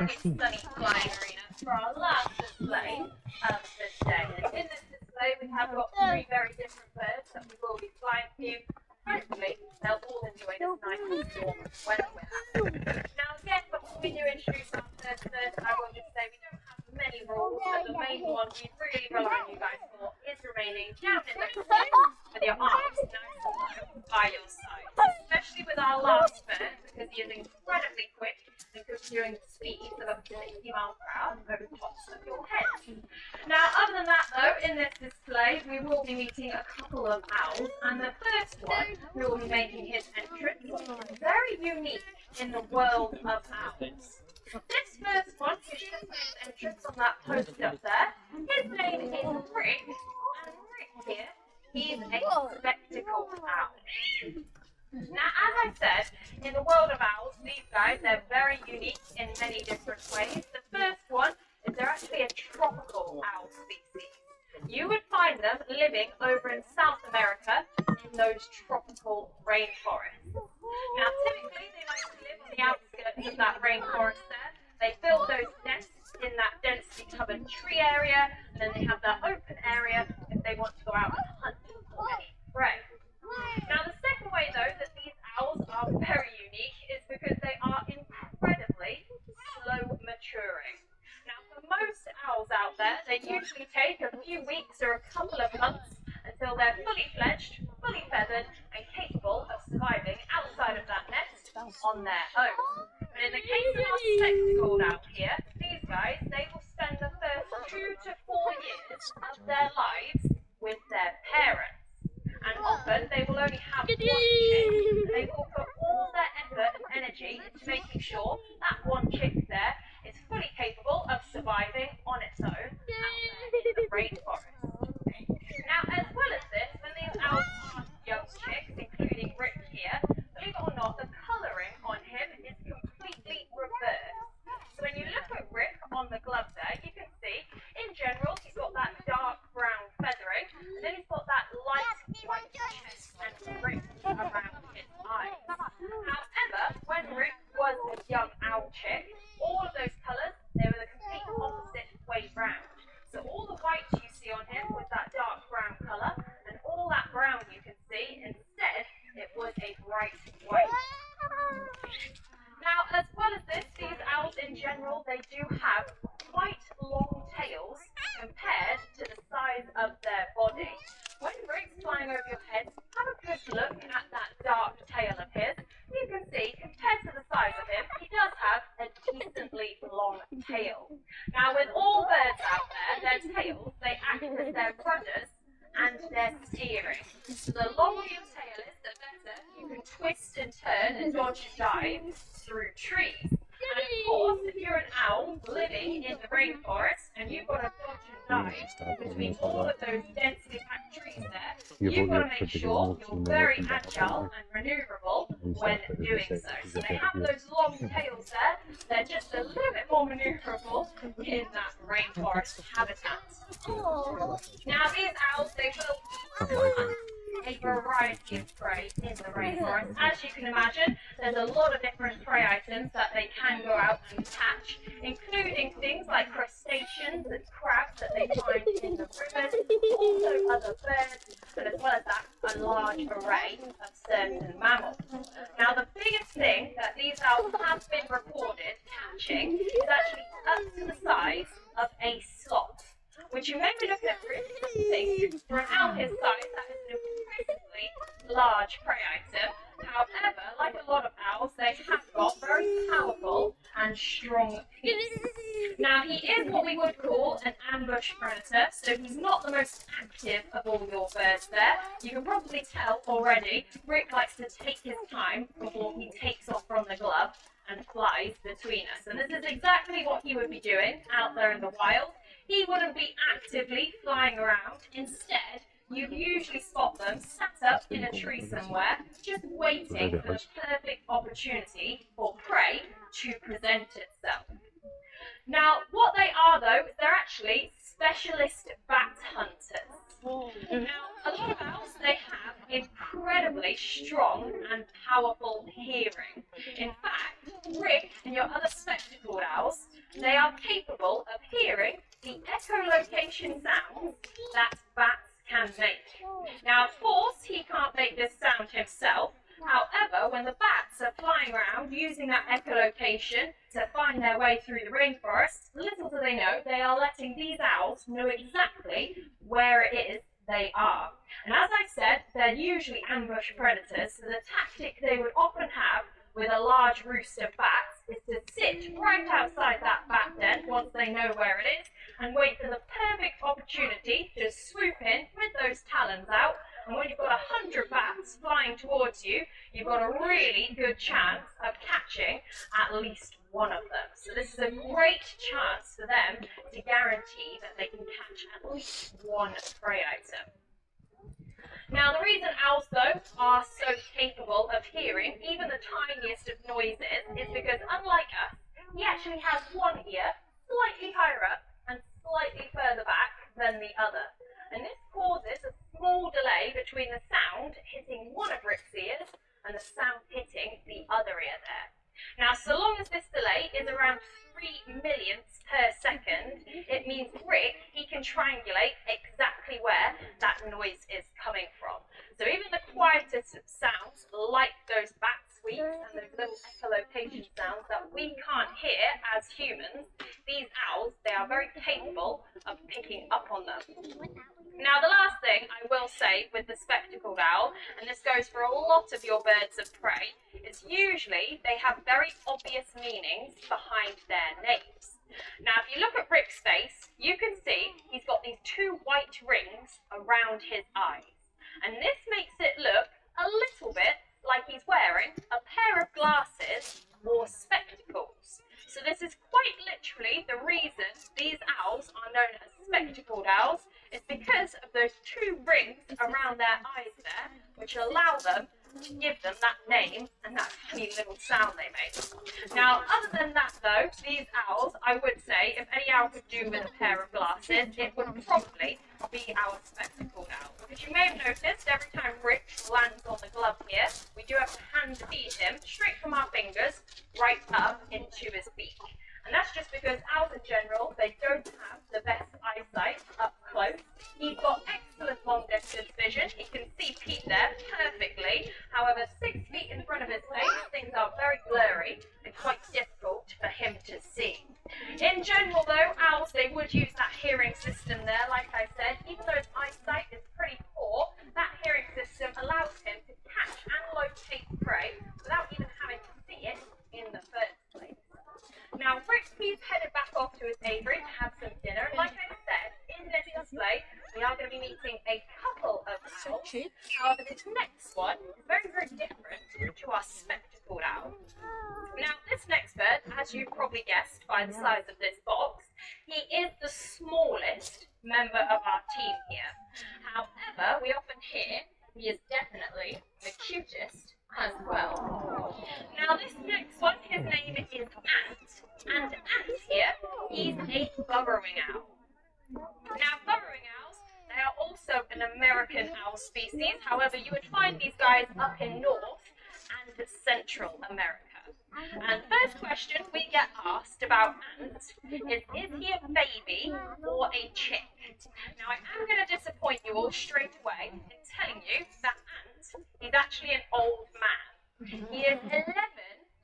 gorgeous sunny flying arena for our last display of the day. And in this display we have got three very different birds that we will be flying for you. Hopefully they'll all enjoy this nice and warm weather we're having. Now again, before we do introduce our first bird, I will just say we don't have many rules, but the main one we really rely on you guys for is remaining down in the seat with your arms nice and low by your side. Especially with our last bird, because he is incredibly quick and could be doing speeds of up to 60 miles per hour over the tops of your head. Now, other than that though, in this display we will be meeting a couple of owls, and the first one who will be making his entrance is very unique in the world of owls. This first one who just made his entrance on that post up there, his name is Rick, and Rick here, he's a spectacled owl. Now, as I said, in the world of owls, these guys, they're very unique in many different ways. The first one is they're actually a tropical owl species. You would find them living over in South America in those tropical rainforests. Now, typically, they like to live on the outskirts of that rainforest there. They build those nests in that densely covered tree area, and then they have that open area if they want to go out and hunt for any prey. Now, the second way, though, that these owls are very unique is because they are incredibly slow maturing. Now, for most owls out there, they usually take a few weeks or a couple of months until they're fully fledged, fully feathered, and capable of surviving outside of that nest on their own. But in the case of our spectacled owl here, these guys, they will spend the first 2 to 4 years of their lives with their parents. And often they will only have one chick, and they will put all their effort and energy into making sure that one chick there is fully capable of surviving on its own out there in the rainforest. Now, as well as this, when these owls are young chicks, including Rick here, believe it or not, the colouring on him is completely reversed. So when you look at Rick on the glove there, you can see, in general, he's got that dark brown feathering, and then he's got that light white chest and strip around his eyes. However, when Rick was a young owl chick, all of those colours, they were the complete opposite way round. So all the white you see on him was that dark brown colour, and all that brown you can see, instead, it was a bright white. Now, as well as this, these owls in general, they do have quite long tails compared to the size of their body. When Rick's flying over your head, have a good look at that dark tail of his. You can see, compared to the size of him, he does have a decently long tail. Now, with all birds out there, their tails, they act as their rudders and their steering. So the longer your tail is, the better you can twist and turn and dodge and dive through trees. And of course, if you're an owl living in the rainforest and you've got to dodge and dive between all of those densely packed trees there, you've got to make sure you're very agile and manoeuvrable when doing so. So they have those long tails there, they're just a little bit more manoeuvrable in that rainforest habitat. Now these owls, they will a variety of prey in the rainforest. As you can imagine, there's a lot of different prey items that they can go out and catch, including things like crustaceans and crabs that they find in the rivers, also other birds, and as well as that, a large array of certain mammals. Now, the biggest thing that these owls have been reported catching is actually up to the size of a sloth, which you may be looking at pretty thing. For an owl his size, that is an incredibly large prey item. However, like a lot of owls, they have got very powerful and strong teeth. Now, he is what we would call an ambush predator, so he's not the most active of all your birds there. You can probably tell already, Rick likes to take his time before he takes off from the glove and flies between us. And this is exactly what he would be doing out there in the wild. He wouldn't be actively flying around. Instead, you'd usually spot them sat up in a tree somewhere, just waiting for the perfect opportunity for prey to present itself. Now, what they are, though, is they're actually specialist bat hunters. Now, a lot of owls, they have incredibly strong and powerful hearing. In fact, Rick and your other spectacled owls, They are capable of hearing the echolocation sounds that bats can make. Now, of course, he can't make this sound himself. However, when the bats are flying around using that echolocation to find their way through the rainforest, little do they know, they are letting these owls know exactly where it is they are. And as I said, they're usually ambush predators, so the tactic they would often have with a large roost of bats is to sit right outside that bat den once they know where it is and wait for the perfect opportunity to swoop in with those talons out. And when you've got 100 bats flying towards you, you've got a really good chance of catching at least one of them. So this is a great chance for them to guarantee that they can catch at least one prey item. Now, the reason owls, though, are so capable of hearing even the tiniest of noises is because, unlike us, he actually has one ear slightly higher up and slightly further back than the other. And this causes a small delay between the sound hitting one of Rick's ears and the sound hitting the other ear there. Now, so long as this delay is around 3 millionths per second, it means Rick, he can triangulate exactly where that noise is coming from. So even the quietest of sounds, like those bat squeaks and those little echolocation sounds that we can't hear as humans, these owls, they are very capable of picking up on them. Now, the last thing I will say with the spectacled owl, and this goes for a lot of your birds of prey, is usually they have very obvious meanings behind their names. Now, if you look at Rick's face, you can see he's got these 2 white rings around his eyes. And this makes it look a little bit like he's wearing a pair of glasses or spectacles. So this is quite literally the reason these owls are known as spectacled owls, is because of those 2 rings around their eyes there, which allow them to give them that name and that funny little sound they make. Now, other than that though, these owls, I would say, if any owl could do with a pair of glasses, it would probably be our spectacled owl. Because you may have noticed, every time Rick lands on the glove here, we do have to hand feed him straight from our fingers right up into his beak. And that's just because owls in general, they don't have the best eyesight up close. He's got excellent long distance vision. He can see Pete there perfectly. However, 6 feet in front of his face, things are very blurry and quite difficult for him to see. In general though, owls, they would use that hearing system there. Like I said, even though his eyesight is pretty poor, that hearing system allows him to catch and locate prey without even having to see it in the first place. Now, Rick, he's headed back off to his aviary to have some dinner. Like I said, in this display, we are going to be meeting a couple of owls. However, this next one is very, very different to our spectacled owl. Now, this next bird, as you've probably guessed by the size of this box, he is the smallest member of our team here. However, we often hear he is definitely the cutest as well. Now, this next one, his name is Ant, and Ant here, he's a burrowing owl. Now, burrowing owls, they are also an American owl species. However, you would find these guys up in North and Central America. And first question we get asked about Ant is he a baby or a chick? Now, I am going to disappoint you all straight away in telling you that Ant is actually an old man. He is 11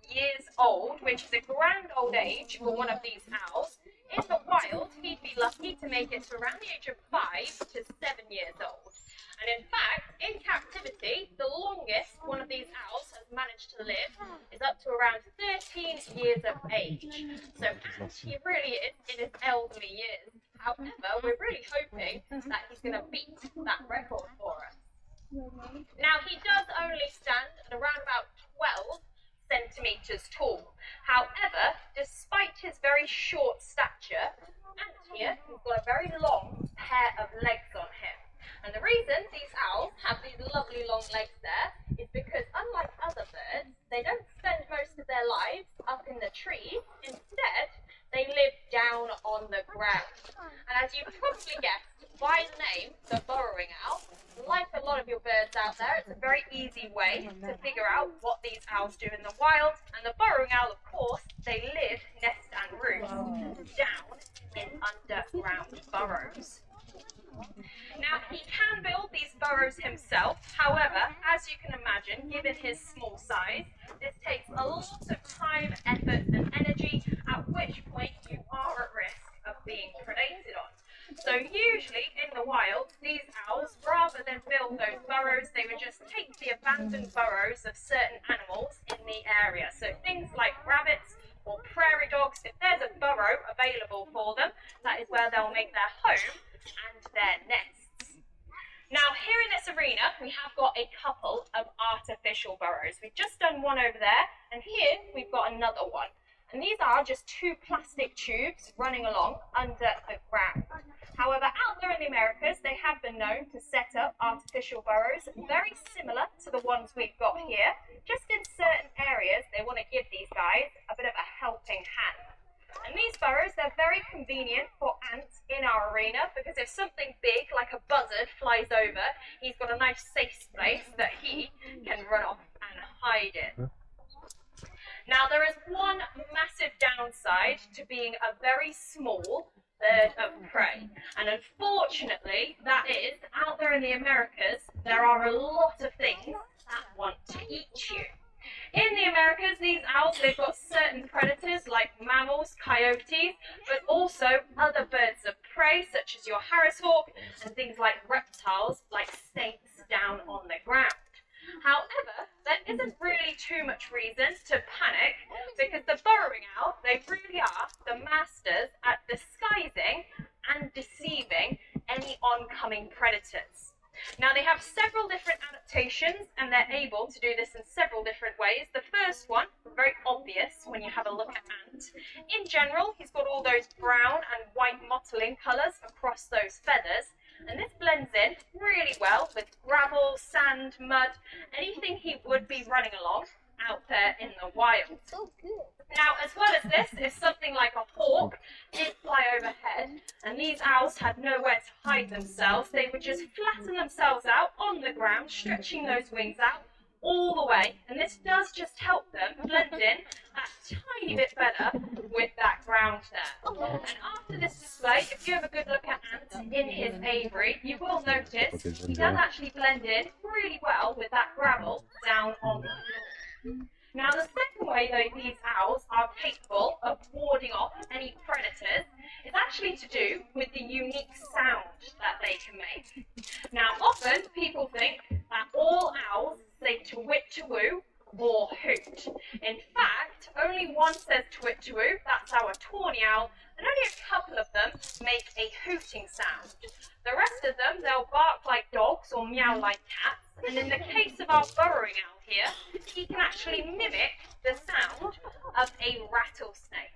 years old, which is a grand old age for one of these owls. In the wild, he'd be lucky to make it to around the age of 5 to 7 years old. And in fact, in captivity, the longest one of these owls has managed to live is up to around 13 years of age. So he really is in his elderly years. However, we're really hoping that he's going to beat that record for us. Now, he does only stand at around about 12 centimetres tall. However, despite his very short stature, Ant here has got a very long pair of legs on him. And the reason these owls have these lovely long legs there is because, unlike other birds, they don't spend most of their lives up in the trees. Instead, they live down on the ground. And as you probably guessed by the name, the burrowing owl, like a lot of your birds out there, it's a very easy way to figure out what these owls do in the wild. And the burrowing owl, of course, they live, nest and roost abandoned burrows of certain animals in the area. So things like rabbits or prairie dogs, if there's a burrow available for them, that is where they'll make their home and their nests. Now here in this arena, we have got a couple of artificial burrows. We've just done one over there, and here we've got another one. And these are just two plastic tubes running along under the ground. However, out there in the Americas, they have been known to set up artificial burrows very similar to the ones we've got here. Just in certain areas, they want to give these guys a bit of a helping hand. And these burrows, they're very convenient for ants in our arena, because if something big like a buzzard flies over, he's got a nice safe place that he can run off and hide in. Now, there is one massive downside to being a very small bird of prey, and unfortunately that is, out there in the Americas, there are a lot of things that want to eat you. In the Americas, these owls, they've got certain predators like mammals, coyotes, but also other birds of prey such as your Harris hawk and things like reptiles like snakes down on the ground. However, there isn't really too much reason to panic, because the burrowing owl, they really are the masters at disguising and deceiving any oncoming predators. Now, they have several different adaptations, and they're able to do this in several different ways. The first one, very obvious when you have a look at Ant. In general, he's got all those brown and white mottling colours across those feathers, and this blends in really well with gravel, sand, mud, anything he would be running along out there in the wild. Now, as well as this, if something like a hawk did fly overhead and these owls had nowhere to hide themselves, they would just flatten themselves out on the ground, stretching those wings out all the way, and this does just help them blend in a tiny bit better with that ground there. And after this display, if you have a good look at Ant in his aviary, you will notice he does actually blend in really well with that gravel down on the floor. Now, the second way though these owls are capable of warding off any predators is actually to do with the unique sound that they can make. Now, often people think that all owls say twit-to-woo or hoot. In fact, only one says twit-to-woo, that's our tawny owl, and only a couple of them make a hooting sound. The rest of them, they'll bark like dogs or meow like cats, and in the case of our burrowing owl here, he can actually mimic the sound of a rattlesnake.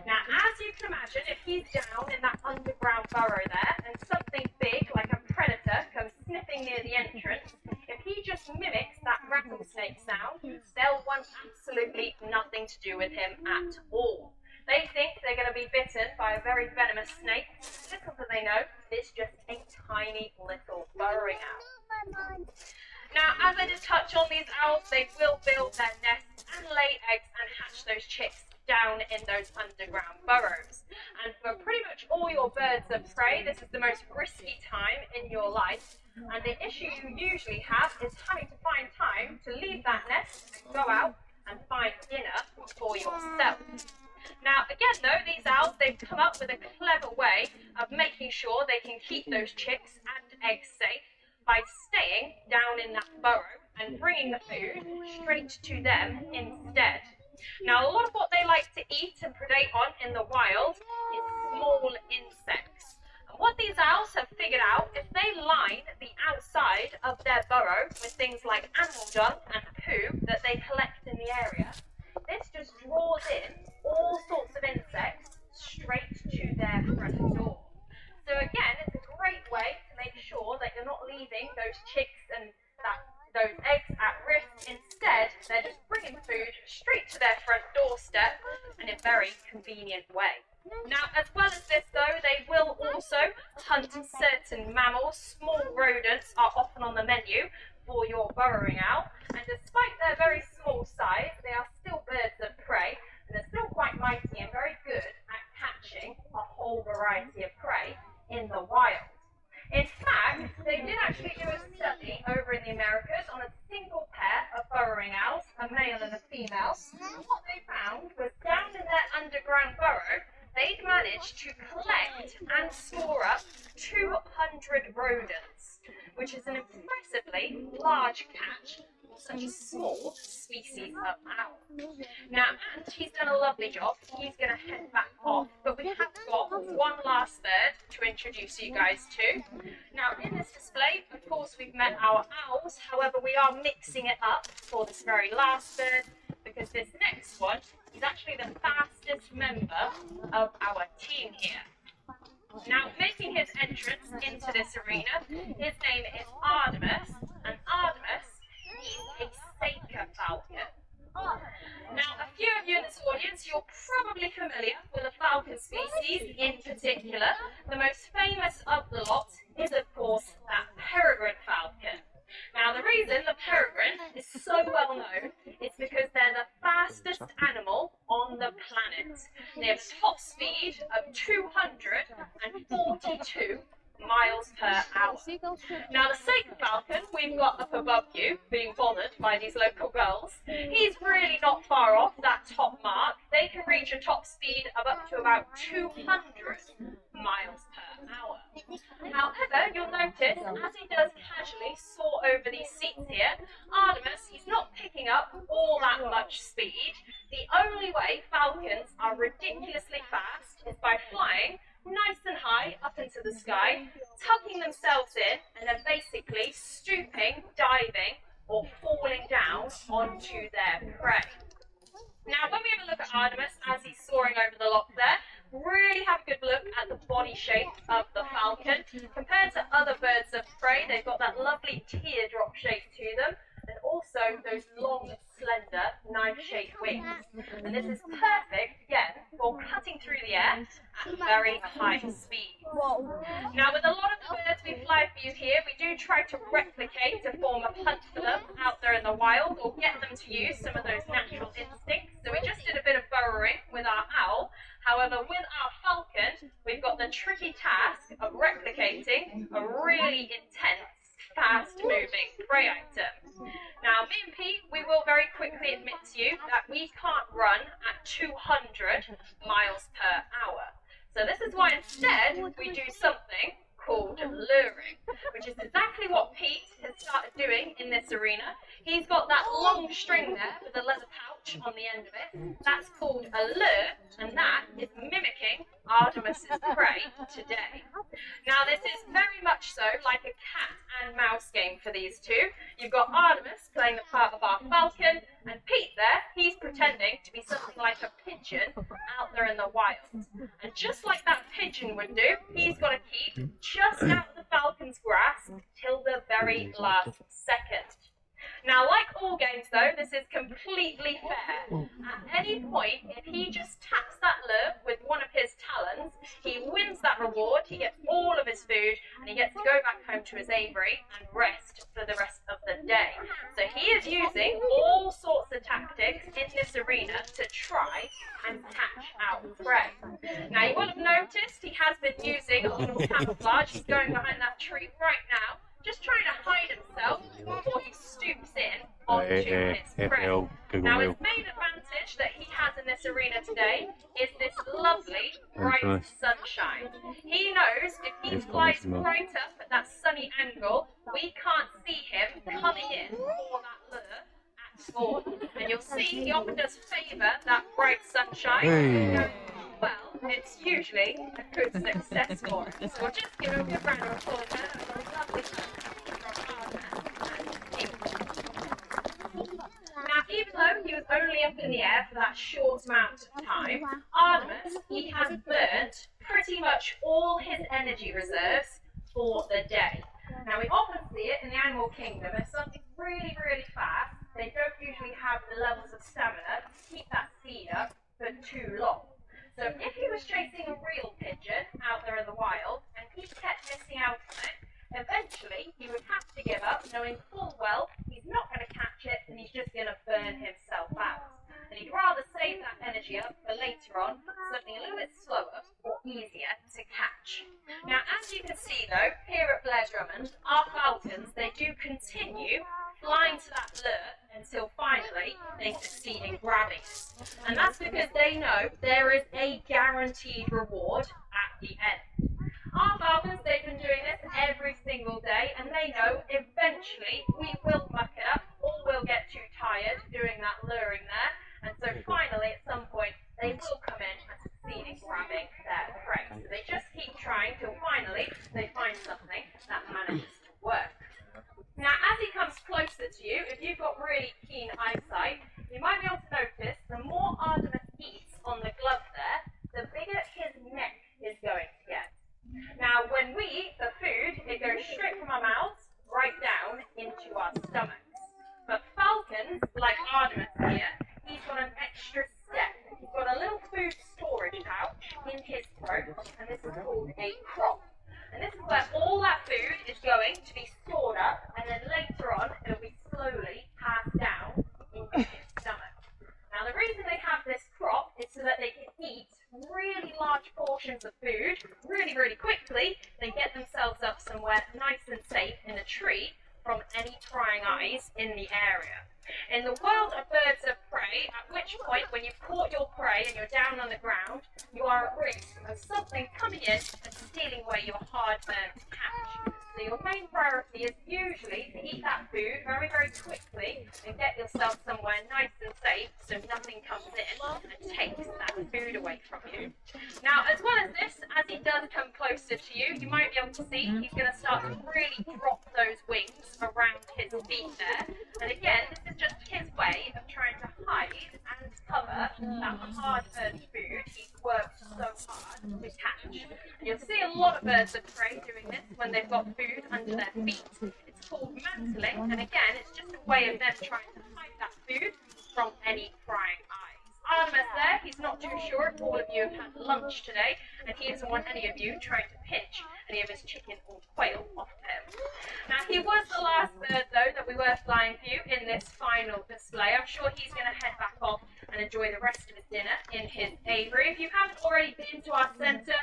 Now, as you can imagine, if he's down in that underground burrow there, and something big like a predator comes sniffing near the entrance, if he just mimics that rattlesnake sound, they'll want absolutely nothing to do with him at all. They think they're going to be bitten by a very venomous snake. Little do they know, it's just a tiny little burrowing owl. Now, as I did touch on, these owls, they will build their nests and lay eggs and hatch those chicks down in those underground burrows. And for pretty much all your birds of prey, this is the most risky time in your life. And the issue you usually have is having to find time to leave that nest and go out and find dinner for yourself. Now, again though, these owls, they've come up with a clever way of making sure they can keep those chicks and eggs safe by staying down in that burrow and bringing the food straight to them instead. Now, a lot of what they like to eat and predate on in the wild is small insects. And what these owls have figured out, if they line the outside of their burrow with things like animal dung and poo that they collect in the area, this just draws in all sorts of insects straight to their front door. So again, it's a great way to make sure that you're not leaving those chicks and those eggs at risk. Instead, they're just bringing food straight to their front doorstep in a very convenient way. Now, as well as this though, they will also hunt certain mammals. Small rodents are often on the menu for your burrowing owl, and despite their very small size, they are still birds of prey, and they're still quite mighty and very good at catching a whole variety of prey in the wild. In fact, they did actually do a study over in the Americas on a single pair of burrowing owls, a male and a female. And what they found was down in their underground burrow, they'd managed to collect and store up 200 rodents, which is an impressively large catch such a small species of owl. Now, and he's done a lovely job. He's going to head back off, but we have got one last bird to introduce you guys to. Now, in this display, of course, we've met our owls. However, we are mixing it up for this very last bird, because this next one is actually the fastest member of our team here. Now, making his entrance into this arena, his name is Artemis, and Artemis is a Saker falcon. Now, a few of you in this audience, you're probably familiar with a falcon species in particular. The most famous of the lot is, of course, that peregrine falcon. Now, the reason the peregrine is so well known is because they're the fastest animal on the planet. They have a top speed of 242 miles per hour. Now, the Saker falcon we've got up above you, being bothered by these local girls, he's really not far off that top mark. They can reach a top speed of up to about 200 miles per hour. However, you'll notice as he does casually soar over these seats here, Artemis, he's not picking up all that much speed. The only way falcons are ridiculously fast is by flying nice and high up into the sky, tucking themselves in, and then basically stooping, diving, or falling down onto their prey. Now, when we have a look at Artemis as he's soaring over the loch there, really have a good look at the body shape of the falcon. Compared to other birds of prey, they've got that lovely teardrop shape to them, and also those long, slender, knife-shaped wings. And this is perfect, again, for cutting through the air at very high speed. Now, with a lot of the birds we fly for you here, we do try to replicate a form of hunt for them out there in the wild, or get them to use some of those natural instincts. So we just did a bit of burrowing with our owl. However, with our falcon, we've got the tricky task of replicating a really intense, fast-moving prey item. Now, me and Pete, we will very quickly admit to you that we can't run at 200 miles per hour. So this is why instead we do something called luring, which is exactly what Pete has started doing in this arena. He's got that long string there with a leather pouch on the end of it. That's called a lure, and that is mimicking Artemis's prey today. Now, this is very much so like a cat and mouse game for these two. You've got Artemis playing the part of our falcon, and Pete there, he's pretending to be something like a pigeon out there in the wild. And just like that pigeon would do, he's got to keep just out of the falcon's grasp till the very last second. Now, like all games though, this is completely fair. At any point, if he just taps that lure with one of his talons, he wins that reward, he gets all of his food, and he gets to go back home to his aviary and rest for the rest of the day. So he is using all sorts of tactics in this arena to try and catch our prey. Now, you will have noticed he has been using a little camouflage. He's going behind that tree right now, just trying to hide himself before he stoops in onto his prey. Now, his main advantage that he has in this arena today is this lovely bright sunshine. He knows if he flies right up at that sunny angle, we can't see him coming in for that lure at all. And you'll see he often does favour that bright sunshine. Well, it's usually a good success for him. So we'll just give him a good round of applause there. Now, even though he was only up in the air for that short amount of time, Artemis, he has burnt pretty much all his energy reserves for the day. Now, we often see it in the animal kingdom. If something's really, really fast, they don't usually have the levels of stamina to keep that speed up for too long. So if he was chasing a real pigeon out there in the wild and he kept missing out on it, eventually he would have to give up, knowing full well he's not going to catch it and he's just going to burn himself out. And he'd rather save that energy up for later on, something a little bit slower or easier to catch. Now, as you can see though, here at Blair Drummond, our falcons, they do continue flying to that lure until finally they succeed in grabbing it. And that's because they know there is a guaranteed reward at the end. Our falcons, they've been doing this every single day, and they know eventually we will muck it up all will get too tired doing that luring there, and so finally at some point they will come in and succeed in grabbing their prey. So they just keep trying till finally they find something that manages to work. Now as he comes closer to you, if you've got really keen eyesight, you might be able to notice the more Artemis eats on the glove there, the bigger his neck is going to get. Now when we eat the food, it goes straight from our mouths right down into our stomachs. But falcons, like Artemis here, he's got an extra step. He's got a little food storage pouch in his throat, and this is called a crop. And this is where all that food is going to be stored up, and then later on it will be slowly passed down into his stomach. Now the reason they have this crop is so that they can eat really large portions of food really, really quickly. They get themselves up somewhere nice and safe in a tree from any prying eyes in the area. In the world of birds of prey, at which point when you've caught your prey and you're down on the ground, you are at risk of something coming in and stealing away your hard-earned catch. So your main priority is usually to eat that food very, very quickly and get yourself somewhere nice and safe so nothing comes in and takes that food away from you. Now, as well as this, as he does come closer to you, you might be able to see he's going to start to really drop those wings around his feet there. And again, this is just his way of trying to hide and cover that hard-earned food he's worked so hard to catch. And you'll see a lot of birds of prey doing this when they've got food under their feet. It's called mantling, and again, it's just a way of them trying to hide that food from any prying eyes. Artemis there, he's not too sure if all of you have had lunch today, and he doesn't want any of you trying to pinch any of his chicken or quail off of him. Now, he was the last bird, though, that we were flying for you in this final display. I'm sure he's going to head back off and enjoy the rest of his dinner in his aviary. If you haven't already been to our centre,